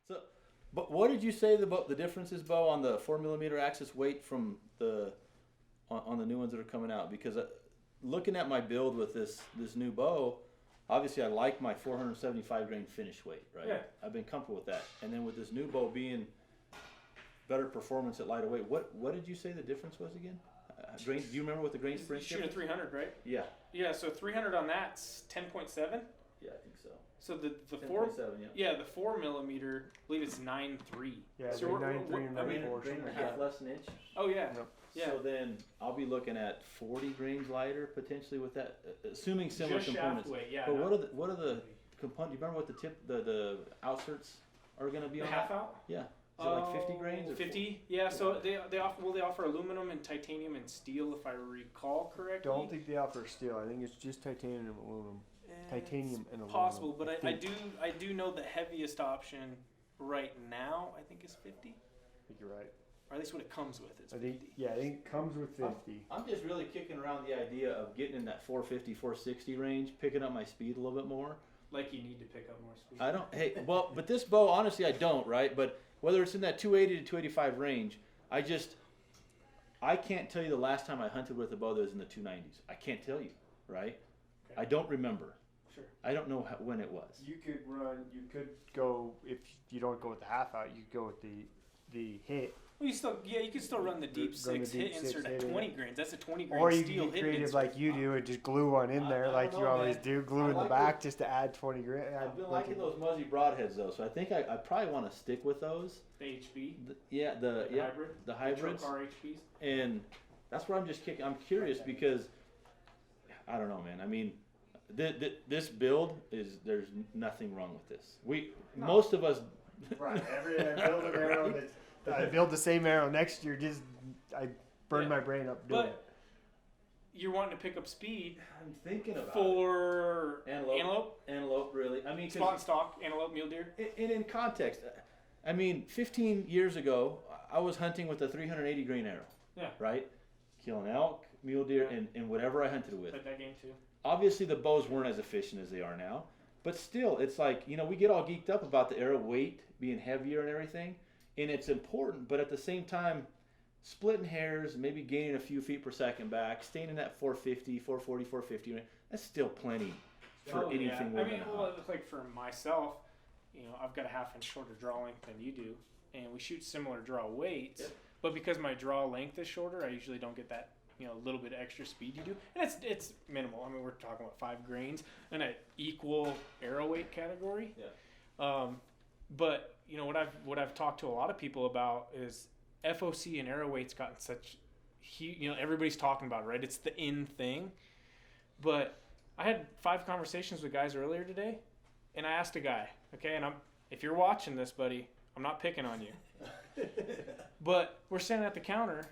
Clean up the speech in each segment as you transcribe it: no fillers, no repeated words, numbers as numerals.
So, but what did you say about the differences, Bo, on the 4mm axis weight from the on the new ones that are coming out? Because looking at my build with this new bow, obviously I like my 475 grain finish weight, right? Yeah. I've been comfortable with that. And then with this new bow being better performance at lighter weight, what did you say the difference was again? Grain, do you remember what the grain sprint? You shoot a 300, right? Yeah. Yeah. So 300 on that's 10.7. Yeah, I think so. So the 4, the 4mm, I believe it's 9.3. Yeah, so 9.3 and I mean, 9.4. grain and a half less an inch. Oh yeah. Yep. Yeah. So then I'll be looking at 40 grains lighter potentially with that, assuming similar Just components. shaft weight, yeah. But what are the components? Do you remember what the outserts are going to be The on half that? out? Yeah. Is it like 50 grains? Or 50, yeah. So they offer aluminum and titanium and steel, if I recall correctly. Don't think they offer steel. I think it's just titanium and aluminum. Titanium and aluminum. Possible, but I do know the heaviest option right now I think is 50. I think you're right. Or at least what it comes with is 50. I think it comes with 50. I'm just really kicking around the idea of getting in that 450, 460 range, picking up my speed a little bit more. Like you need to pick up more speed. I don't. Hey, well, but this bow, honestly, I don't. Right, but whether it's in that 280 to 285 range, I can't tell you the last time I hunted with a bow that was in the 290s. I can't tell you, right? Okay. I don't remember. Sure. I don't know when it was. You could go, if you don't go with the half out, you could go with the hit. Well, you can still run the deep six hit insert at 20 grains. That's a 20 grain or you steel can get hit creative insert. like you do and just glue one in there like you always do. Glue in the back just to add 20 grain. I've been liking those Muzzy broadheads though, so I think I probably want to stick with those. The HB. The hybrids. Car HBs. And that's where I'm just kicking. I'm curious because I don't know, man. I mean, this build there's nothing wrong with this. Most of us. Right. I build the same arrow next year. I burned my brain up doing it. You're wanting to pick up speed. I'm thinking about for antelope. Really. I mean, spot and stalk, antelope, mule deer. And in context, I mean, 15 years ago, I was hunting with a 380 grain arrow. Yeah. Right. Killing elk, mule deer, and whatever I hunted with. Played that game too. Obviously, the bows weren't as efficient as they are now, but still, it's like, we get all geeked up about the arrow weight being heavier and everything. And it's important, but at the same time, splitting hairs, maybe gaining a few feet per second back, staying in that 450, 440, 450, that's still plenty for anything. Yeah. I mean, like for myself, I've got a half-inch shorter draw length than you do, and we shoot similar draw weights. Yep. But because my draw length is shorter, I usually don't get that a little bit of extra speed you do, and it's minimal. I mean, we're talking about 5 grains in an equal arrow weight category. Yeah. But what I've talked to a lot of people about is FOC and arrow weight's gotten such huge, everybody's talking about it, right? It's the in thing. But I had 5 conversations with guys earlier today, and I asked a guy, okay, and if you're watching this, buddy, I'm not picking on you. But we're standing at the counter,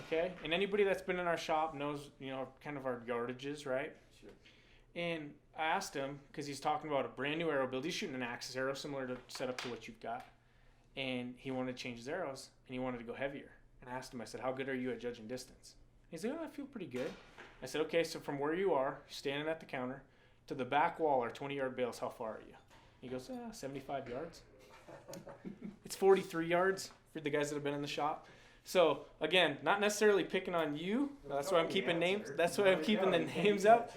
okay? And anybody that's been in our shop knows, kind of our yardages, right? Sure. And I asked him, because he's talking about a brand new arrow build. He's shooting an axis arrow similar to setup to what you've got. And he wanted to change his arrows, and he wanted to go heavier. And I asked him, I said, how good are you at judging distance? He said, I feel pretty good. I said, okay, so from where you are, standing at the counter, to the back wall or 20-yard bales, how far are you? He goes, 75 yards. It's 43 yards for the guys that have been in the shop. So, again, not necessarily picking on you. That's why I'm keeping names. That's why I'm keeping the names up.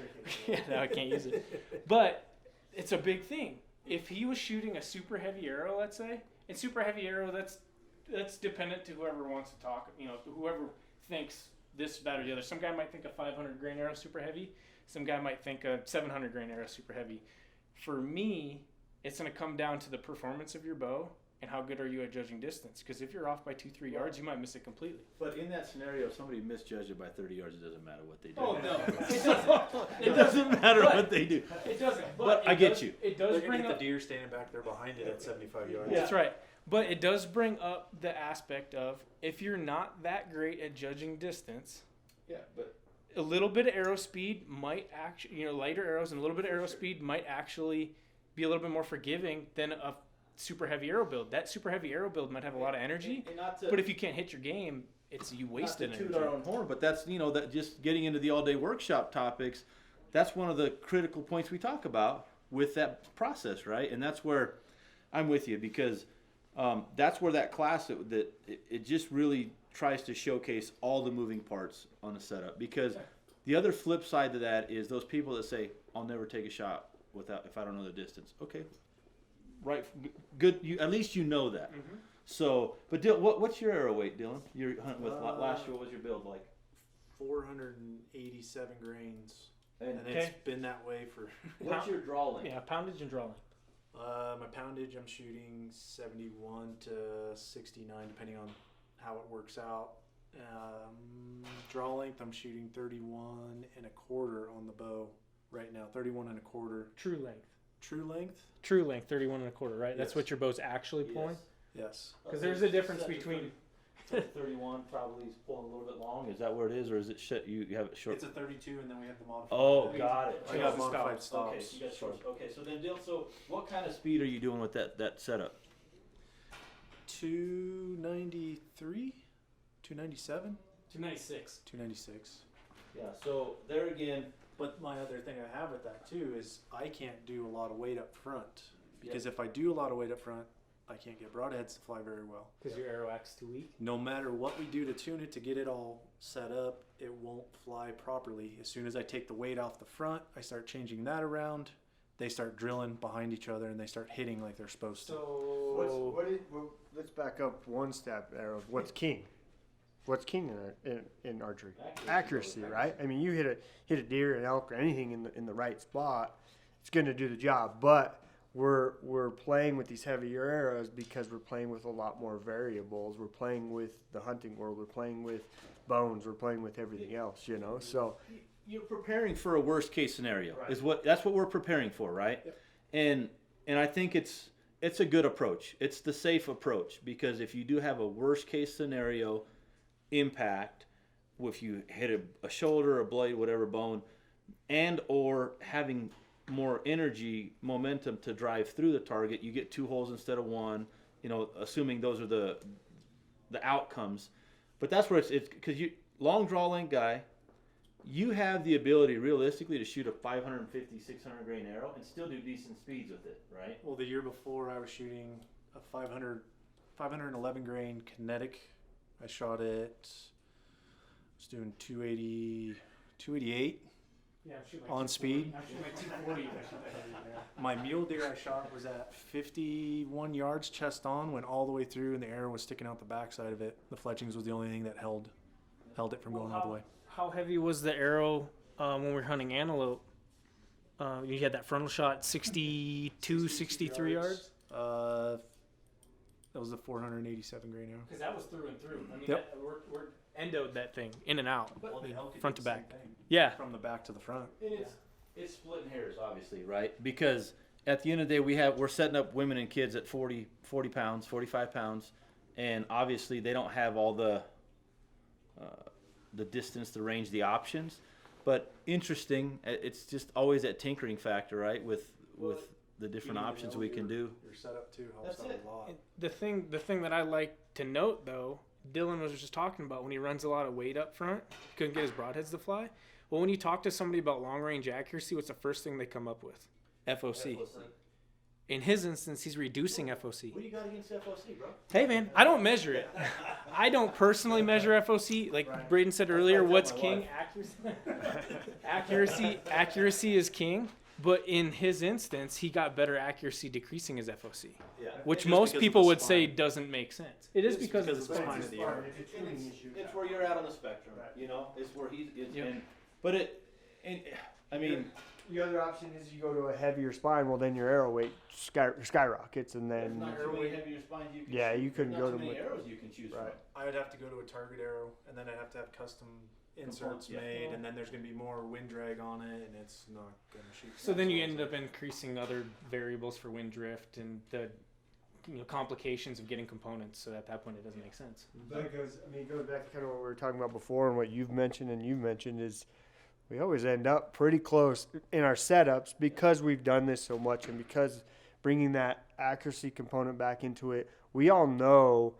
Yeah, no, I can't use it. But it's a big thing. If he was shooting a super heavy arrow, let's say, and super heavy arrow, that's dependent to whoever wants to talk. Whoever thinks this, that, or the other. Some guy might think a 500 grain arrow super heavy. Some guy might think a 700 grain arrow super heavy. For me, it's going to come down to the performance of your bow and how good are you at judging distance. Because if you're off by 2-3 yards, you might miss it completely. But in that scenario, if somebody misjudged it by 30 yards, it doesn't matter what they do. Oh, no. It doesn't. It doesn't matter what they do. It doesn't. But I get you. It does They're bring get up the deer standing back there behind it at 75 yards. That's right. But it does bring up the aspect of if you're not that great at judging distance, but a little bit of arrow speed might actually, lighter arrows and a little bit of arrow speed might actually be a little bit more forgiving than a super heavy arrow build. That super heavy arrow build might have a lot of energy, but if you can't hit your game, you wasted energy. Not to toot our own horn, but that's, that just getting into the all-day workshop topics, that's one of the critical points we talk about with that process, right? And that's where I'm with you because That's where that class it just really tries to showcase all the moving parts on a setup, because the other flip side to that is those people that say, I'll never take a shot if I don't know the distance. Okay, right, good. At least you know that. Mm-hmm. So, but what's your arrow weight, Dylan? You're hunting with last year. What was your build like? 487 grains, and Okay. it's been that way for. What's your draw length? Yeah, poundage and draw length. My poundage, I'm shooting 71 to 69, depending on how it works out. Draw length, I'm shooting 31 and a quarter on the bow right now. 31 and a quarter. True length. True length? True length, 31 and a quarter, right? That's Yes. what your bow's actually pulling? Yes. Because there's a difference between... 31 probably is pulling a little bit long. Is that where it is, or is it shit? You have it short? It's a 32, and then we have the modified. Oh, got it. I got modified stops. Okay, you got shorts. Okay, so then, Dylan, so what kind of speed are you doing with that setup? 293? 297? 296. 296. Yeah. So there again. But my other thing I have with that too is I can't do a lot of weight up front, because if I do a lot of weight up front, I can't get broadheads to fly very well. Because your arrow act's too weak? No matter what we do to tune it to get it all set up, it won't fly properly. As soon as I take the weight off the front, I start changing that around. They start drilling behind each other and they start hitting like they're supposed to. So... Let's back up one step there of what's king. What's king in archery? Accuracy, right? I mean, you hit a deer, an elk, or anything in the right spot, it's going to do the job. But we're playing with these heavier arrows because we're playing with a lot more variables. We're playing with the hunting world. We're playing with bones. We're playing with everything else, you know. So You're preparing for a worst case scenario. Right. That's what we're preparing for, right? Yep. And I think it's a good approach. It's the safe approach, because if you do have a worst case scenario impact, if you hit a shoulder, a blade, whatever bone, and or having more energy, momentum to drive through the target, you get 2 holes instead of 1. You know, assuming those are the outcomes. But that's where it's because you long draw length guy, you have the ability realistically to shoot a 550, 600 grain arrow and still do decent speeds with it, right? Well, the year before I was shooting a 511 grain kinetic. I shot it, I was doing 288 Yeah, I'm shooting on speed. I'm shooting like 240. My mule deer I shot was at 51 yards chest on, went all the way through, and the arrow was sticking out the backside of it. The fletchings was the only thing that held it from going all the way. How heavy was the arrow when we were hunting antelope? You had that frontal shot, 62, 63 yards? That was the 487 grain arrow. Because that was through and through. I mean, Yep. we're endoed that thing, in and out. Well, the elk front did to the same back. thing, Yeah. from the back to the front. And it's splitting hairs, obviously, right? Because at the end of the day, we're setting up women and kids at 40 pounds, 45 pounds, and obviously they don't have all the distance, the range, the options. But interesting, it's just always that tinkering factor, right? With the different Even options though we can do. Your setup too helps That's out it. a lot. The thing that I like to note, though, Dylan was just talking about when he runs a lot of weight up front, he couldn't get his broadheads to fly. Well, when you talk to somebody about long range accuracy, what's the first thing they come up with? FOC. In his instance, he's reducing FOC. What do you got against FOC, bro? Hey, man, I don't measure it. I don't personally measure FOC. Like Braden said earlier, what's king? Accuracy is king. But in his instance, he got better accuracy decreasing his FOC, Yeah. which Just most because of people the would say spine. doesn't make sense. It is It's because of because the of the spine. spine of the arrow. It's where you're at on the spectrum, you know. It's where he's. I mean, the other option is you go to a heavier spine. Well, then your arrow weight skyrockets, and there's then not too many heavier spines you can. Yeah, shoot. you couldn't There's go not to too many with- arrows you can choose right. I would have to go to a target arrow, and then I'd have to have custom inserts Yeah. made, and then there's going to be more wind drag on it, and it's not going to shoot. So then you end up increasing other variables for wind drift and the complications of getting components. So at that point, it doesn't make sense. But it goes back to kind of what we were talking about before, and what you've mentioned is we always end up pretty close in our setups because we've done this so much, and because bringing that accuracy component back into it, we all know,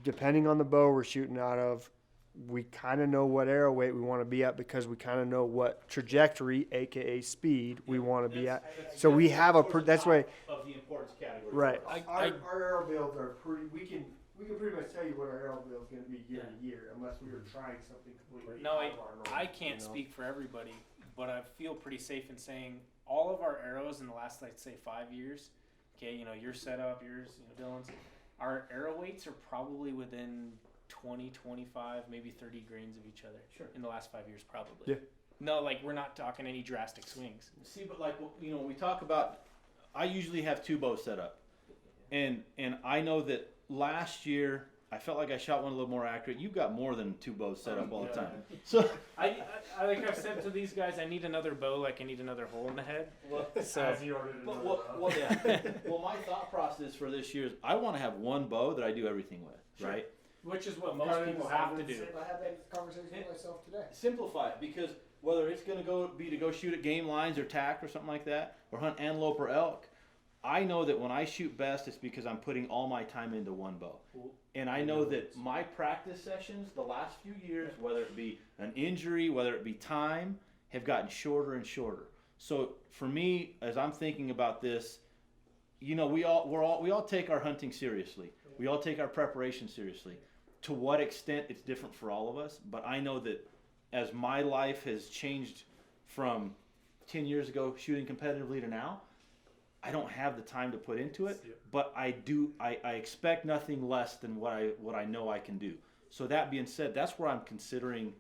depending on the bow we're shooting out of, we kind of know what arrow weight we want to be at because we kind of know what trajectory, aka speed, we want to be at. So we have that's why. Of the importance category. Right. I- Our arrow builds are pretty. We can pretty much tell you what our arrow build is going to be year to year, unless we were trying something completely. No, out of our norm, I can't speak for everybody, but I feel pretty safe in saying all of our arrows in the last, let's say, 5 years. Okay, you know, your setup, yours, you know, Dylan's. Our arrow weights are probably within 20, 25, maybe 30 grains of each other. Sure. In the last 5 years, probably. Yeah. No, like we're not talking any drastic swings. See, but like, you know, we talk about, I usually have 2 bows set up, and I know that last year I felt like I shot one a little more accurate. You've got more than 2 bows set up all the time. So I like I've said to these guys, I need another bow, like I need another hole in the head. So As he ordered But another bow. well, my thought process for this year is I want to have one bow that I do everything with, Sure. right? which is what most people have to do. I had that conversation with myself today. Simplify it, because whether it's going to go shoot at game lines or tack or something like that, or hunt antelope or elk, I know that when I shoot best, it's because I'm putting all my time into one bow. And I know that my practice sessions the last few years, whether it be an injury, whether it be time, have gotten shorter and shorter. So for me, as I'm thinking about this, you know, we all take our hunting seriously. We all take our preparation seriously. To what extent it's different for all of us, but I know that as my life has changed from 10 years ago shooting competitively to now, I don't have the time to put into it, but I expect nothing less than what I know I can do. So that being said, that's where I'm considering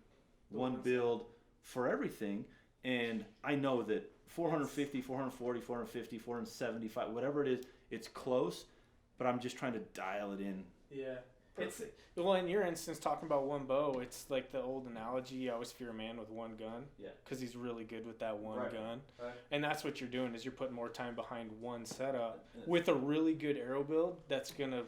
one build for everything, and I know that 450, 440, 450, 475, whatever it is, it's close, but I'm just trying to dial it in. Yeah. It's well, in your instance, talking about one bow, it's like the old analogy. I always fear a man with one gun. Yeah. Because he's really good with that one Right. gun. Right. And that's what you're doing is you're putting more time behind one setup with a really good arrow build that's gonna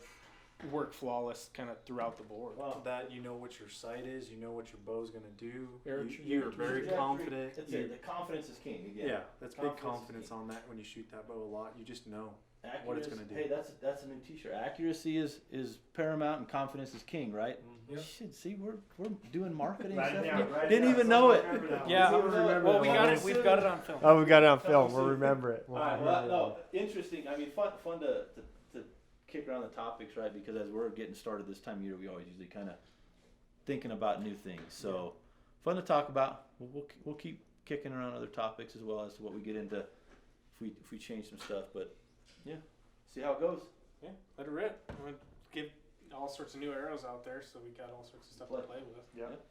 work flawless kind of throughout the board. Well, That you know what your sight is, you know what your bow's gonna do. Arrow You're very trajectory, confident. That's You- it. The confidence is king again. Yeah, that's big Confidence is confidence key. on that when you shoot that bow a lot. You just know. Accuracy, what it's gonna do. Hey, that's a new T-shirt. Accuracy is paramount, and confidence is king, right? Yep. Shit, see, we're doing marketing Right stuff. now, here. right Didn't now. even know it. Remember that one. Yeah. We'll remember Well, that one. we've got it on film. Oh, we got it on film. Coming We'll soon. remember it. We'll All right. remember Well, that no, interesting. I mean, fun to kick around the topics, right? Because as we're getting started this time of year, we always usually kind of thinking about new things. So fun to talk about. We'll keep kicking around other topics as well as to what we get into if we change some stuff. But yeah, see how it goes. Yeah, let it rip. I'm gonna give all sorts of new arrows out there, so we got all sorts of stuff to play with. Yep.